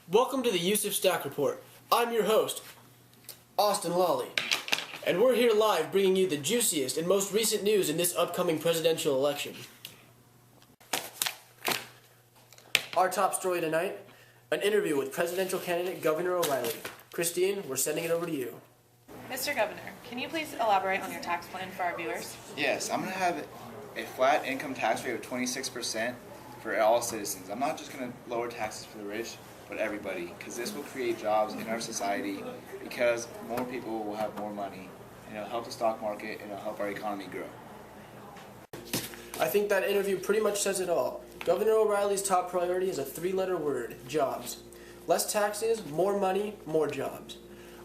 Welcome to the Yusuf Stack Report. I'm your host, Austin Lawley, and we're here live bringing you the juiciest and most recent news in this upcoming presidential election. Our top story tonight, an interview with presidential candidate Governor O'Reilly. Christine, we're sending it over to you. Mr. Governor, can you please elaborate on your tax plan for our viewers? Yes, I'm going to have a flat income tax rate of 26% for all citizens. I'm not just going to lower taxes for the rich, but everybody, because this will create jobs in our society, because more people will have more money, and it'll help the stock market, and it'll help our economy grow. I think that interview pretty much says it all. Governor O'Reilly's top priority is a three-letter word, jobs. Less taxes, more money, more jobs.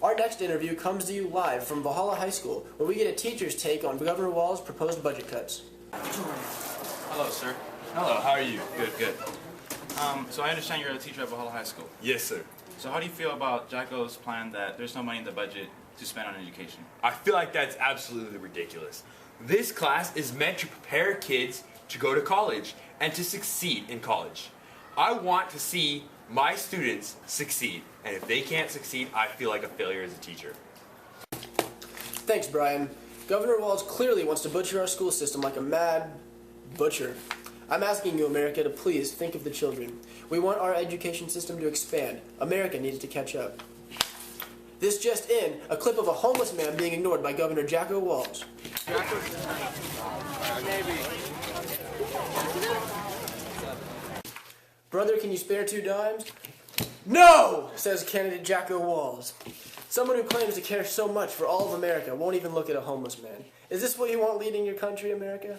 Our next interview comes to you live from Valhalla High School, where we get a teacher's take on Governor Walz's proposed budget cuts. Hello, sir. Hello, how are you? Good, good. So I understand you're a teacher at Valhalla High School. Yes, sir. So how do you feel about Jacko's plan that there's no money in the budget to spend on education? I feel like that's absolutely ridiculous. This class is meant to prepare kids to go to college and to succeed in college. I want to see my students succeed, and if they can't succeed, I feel like a failure as a teacher. Thanks, Brian. Governor Walz clearly wants to butcher our school system like a mad butcher. I'm asking you, America, to please think of the children. We want our education system to expand. America needs to catch up. This just in, a clip of a homeless man being ignored by Governor Jacko Walz. Brother, can you spare 2 dimes? No, says candidate Jacko Walz. Someone who claims to care so much for all of America won't even look at a homeless man. Is this what you want leading your country, America?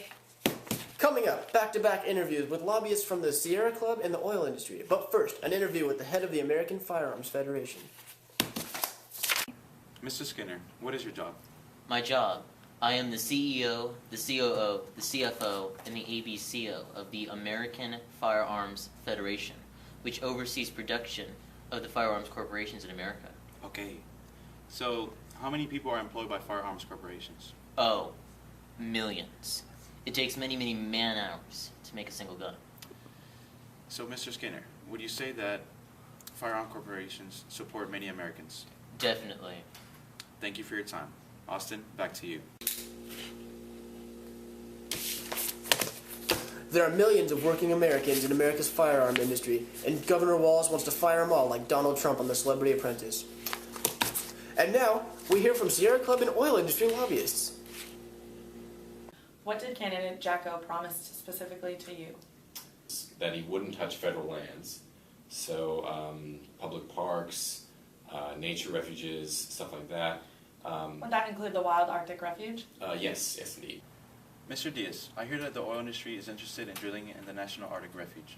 Coming up, back-to-back interviews with lobbyists from the Sierra Club and the oil industry. But first, an interview with the head of the American Firearms Federation. Mr. Skinner, what is your job? My job. I am the CEO, the COO, the CFO, and the ABCO of the American Firearms Federation, which oversees production of the firearms corporations in America. Okay. So how many people are employed by firearms corporations? Oh, millions. It takes many, many man-hours to make a single gun. So, Mr. Skinner, would you say that firearm corporations support many Americans? Definitely. Thank you for your time. Austin, back to you. There are millions of working Americans in America's firearm industry, and Governor Walz wants to fire them all like Donald Trump on The Celebrity Apprentice. And now, we hear from Sierra Club and oil industry lobbyists. What did candidate Jacko promise specifically to you? That he wouldn't touch federal lands, so public parks, nature refuges, stuff like that. Would that include the Wild Arctic Refuge? Yes, indeed. Mr. Diaz, I hear that the oil industry is interested in drilling in the National Arctic Refuge.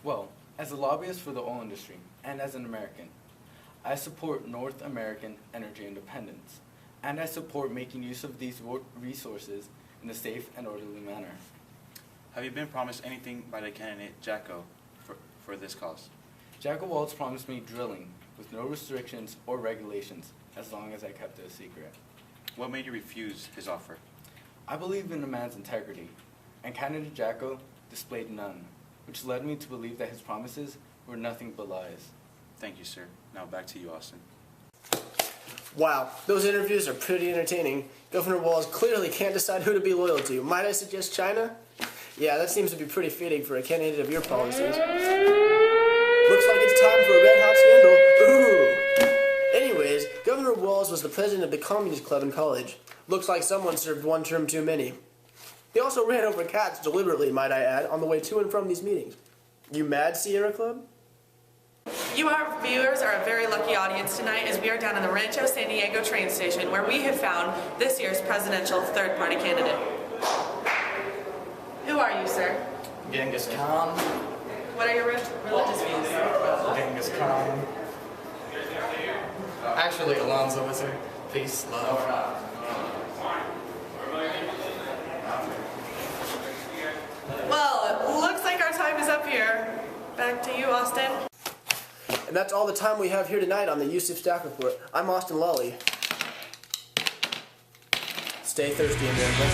Well, as a lobbyist for the oil industry, and as an American, I support North American energy independence, and I support making use of these resources in a safe and orderly manner. Have you been promised anything by the candidate Jacko for this cause? Jacko Walz promised me drilling with no restrictions or regulations as long as I kept it a secret. What made you refuse his offer? I believe in a man's integrity, and candidate Jacko displayed none, which led me to believe that his promises were nothing but lies. Thank you, sir. Now back to you, Austin. Wow, those interviews are pretty entertaining. Governor Walz clearly can't decide who to be loyal to. Might I suggest China? Yeah, that seems to be pretty fitting for a candidate of your policies. Looks like it's time for a red hot scandal. Ooh! Anyways, Governor Walz was the president of the Communist Club in college. Looks like someone served 1 term too many. He also ran over cats deliberately, might I add, on the way to and from these meetings. You mad, Sierra Club? You, our viewers, are a very lucky audience tonight as we are down in the Rancho San Diego train station where we have found this year's presidential third-party candidate. Who are you, sir? Genghis Khan. What are your religious views? Genghis Khan. Actually, Alonzo is here. Peace, love. Well, it looks like our time is up here. Back to you, Austin. And that's all the time we have here tonight on the Yusuf Stack Report. I'm Austin Lawley. Stay thirsty, America.